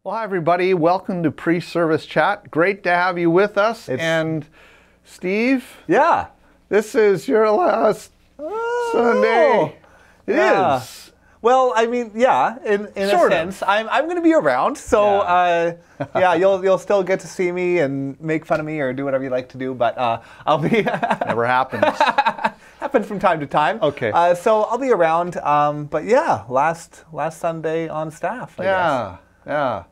Well, hi everybody. Welcome to Preservice Chat. Great to have you with us. And Steve, Yeah. this is your last Sunday. It is. Well, I mean, yeah, in a Sort of. sense, I'm going to be around, so yeah, you'll still get to see me and make fun of me or do whatever you like to do, but I'll be Never happens. happens from time to time. Okay. So I'll be around, but yeah, last Sunday on staff. I guess. Yeah.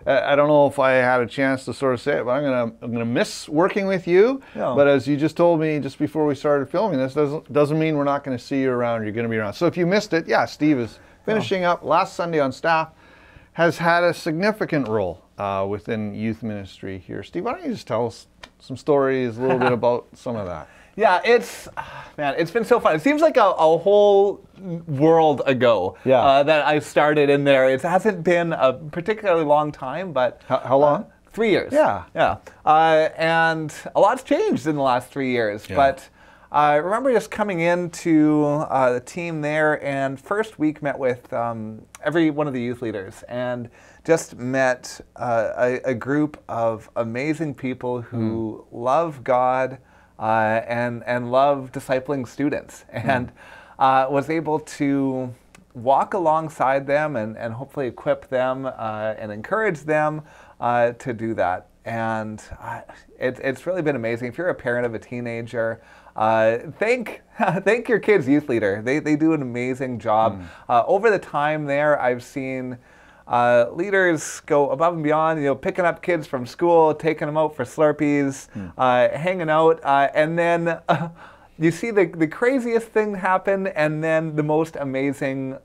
I don't know if I had a chance to sort of say it, but I'm gonna miss working with you. Yeah. But as you just told me just before we started filming this, doesn't mean we're not going to see you around. You're going to be around. So if you missed it, yeah, Steve is finishing up last Sunday on staff. Has had a significant role within youth ministry here. Steve, why don't you just tell us some stories, a little bit about some of that? Yeah, it's been so fun. It seems like a whole world ago that I started in there. It hasn't been a particularly long time, but How long? 3 years. Yeah. And a lot's changed in the last 3 years. Yeah. But I remember just coming into the team there, and first week met with every one of the youth leaders, and just met a group of amazing people who love God. And love discipling students, and was able to walk alongside them and hopefully equip them and encourage them to do that. And it's really been amazing. If you're a parent of a teenager, thank your kid's youth leader. They do an amazing job. Over the time there, I've seen leaders go above and beyond, picking up kids from school, taking them out for Slurpees, hanging out, and then you see the craziest thing happen, and then the most amazing,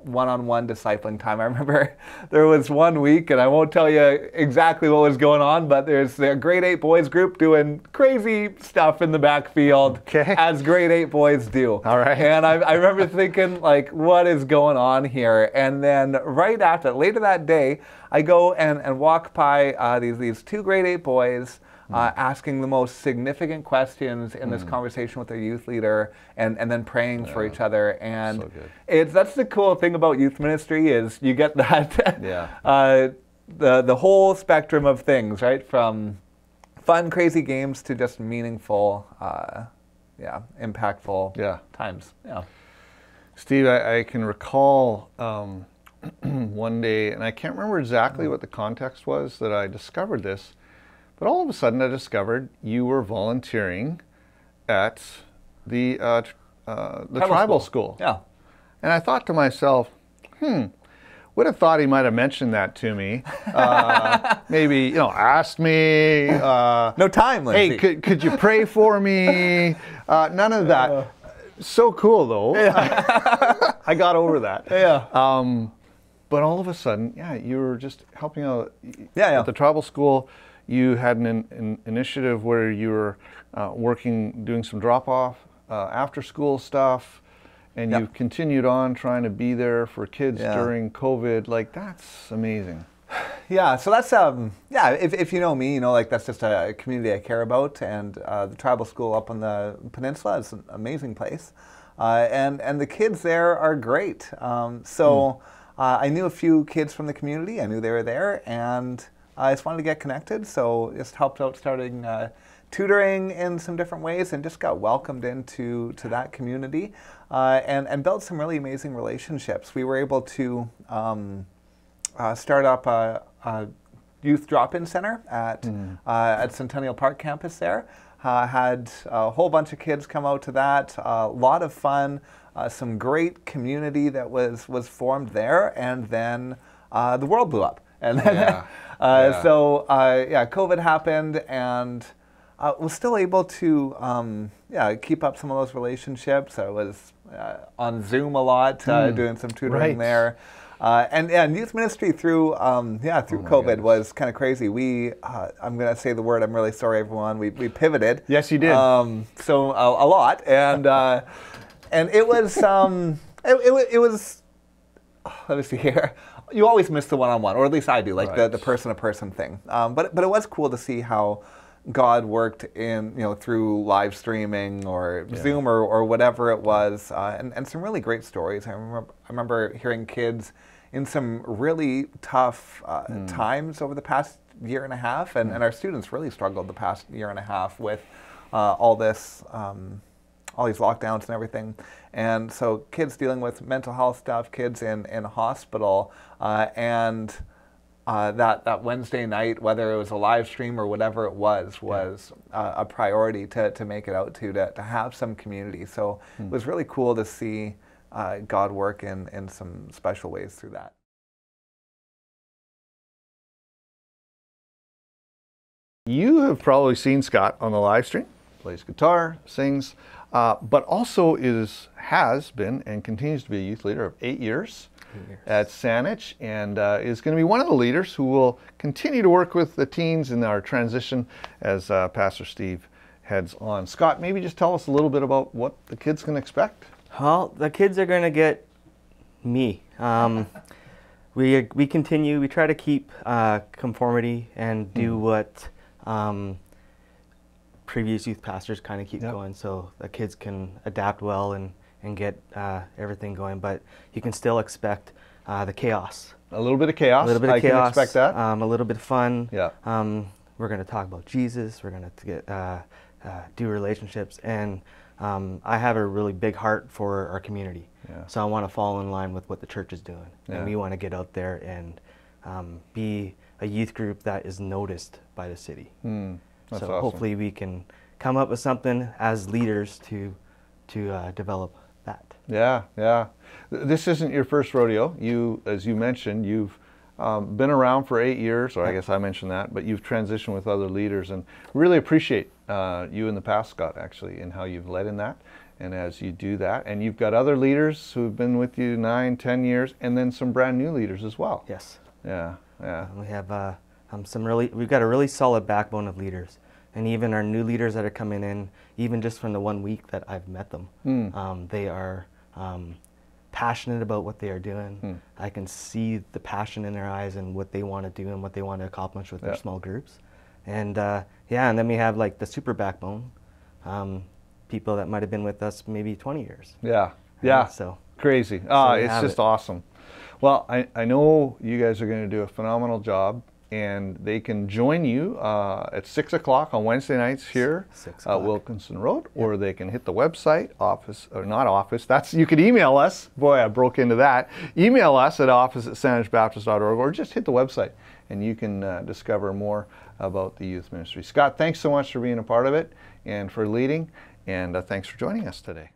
one-on-one discipling time. I remember there was one week, and I won't tell you exactly what was going on, but there's a grade 8 boys group doing crazy stuff in the backfield, as grade 8 boys do. All right. And I remember thinking, what is going on here? And then right after, later that day, I go and walk by these 2 grade 8 boys, asking the most significant questions in this conversation with their youth leader, and then praying for each other. And So good. That's the cool thing about youth ministry, is you get that the whole spectrum of things, right? From fun, crazy games to just meaningful, impactful times. Yeah. Steve, I can recall one day, and I can't remember exactly what the context was that I discovered this, but all of a sudden I discovered you were volunteering at the tribal school. Yeah. And I thought to myself, would have thought he might have mentioned that to me. Maybe, asked me. No time, Lindsay. Hey, could you pray for me? None of that. So cool, though. Yeah. I got over that. Yeah. But all of a sudden, you were just helping out at the tribal school. You had an initiative where you were doing some drop-off after-school stuff, and you've continued on trying to be there for kids during COVID. That's amazing. Yeah, so that's if you know me, that's just a community I care about, and the tribal school up on the peninsula is an amazing place, and the kids there are great. I knew a few kids from the community. I knew they were there, and I just wanted to get connected, so just helped out starting tutoring in some different ways, and just got welcomed into that community, and built some really amazing relationships. We were able to start up a youth drop-in center at Centennial Park campus there. Had a whole bunch of kids come out to that, a lot of fun, some great community that was formed there, and then the world blew up. And then, COVID happened, and was still able to keep up some of those relationships. I was on Zoom a lot, doing some tutoring there. And youth ministry through COVID was kind of crazy. I'm going to say the word, I'm really sorry, everyone. We pivoted. Yes, you did. So a lot, and it was it was. Let me see here. You always miss the one-on-one, or at least I do, the person-to-person thing. But it was cool to see how God worked in, through live streaming or Zoom or whatever it was, and some really great stories. I remember hearing kids in some really tough times over the past year and a half, and our students really struggled the past year and a half with all this, all these lockdowns and everything. And so kids dealing with mental health stuff, kids in hospital, and that Wednesday night, whether it was a live stream or whatever it was a priority to make it out to have some community. So it was really cool to see God work in some special ways through that. You have probably seen Scott on the live stream, plays guitar, sings, but also has been and continues to be a youth leader of 8 years at Saanich, and is going to be one of the leaders who will continue to work with the teens in our transition as Pastor Steve heads on. Scott, maybe just tell us a little bit about what the kids can expect. Well, the kids are going to get me. We try to keep conformity and do what previous youth pastors kind of keep going, so the kids can adapt well and get everything going, but you can still expect the chaos. A little bit of chaos. A little bit of chaos. I can expect that. A little bit of fun. Yeah. We're going to talk about Jesus. We're going to do relationships, and I have a really big heart for our community. Yeah. So I want to fall in line with what the church is doing, Yeah. and we want to get out there and be a youth group that is noticed by the city. That's so awesome. hopefully we can come up with something as leaders to develop that. Yeah, yeah. This isn't your first rodeo. You, as you mentioned, you've been around for 8 years, or I guess I mentioned that, but you've transitioned with other leaders, and really appreciate you in the past, Scott, actually, in how you've led in that, and as you do that. And you've got other leaders who've been with you 9, 10 years, and then some brand new leaders as well. Yes. Yeah, yeah. We have we've got a really solid backbone of leaders, and even our new leaders that are coming in, even just from the 1 week that I've met them, they are passionate about what they are doing. I can see the passion in their eyes and what they want to do and what they want to accomplish with their small groups. And and then we have like the super backbone, people that might have been with us maybe 20 years. Yeah, yeah. So crazy. It's just awesome. Well, I know you guys are going to do a phenomenal job, and they can join you at 6 o'clock on Wednesday nights here at Wilkinson Road, or they can hit the website, you could email us. Boy, I broke into that. Email us at office@saanichbaptist.org, or just hit the website, and you can discover more about the youth ministry. Scott, thanks so much for being a part of it and for leading, and thanks for joining us today.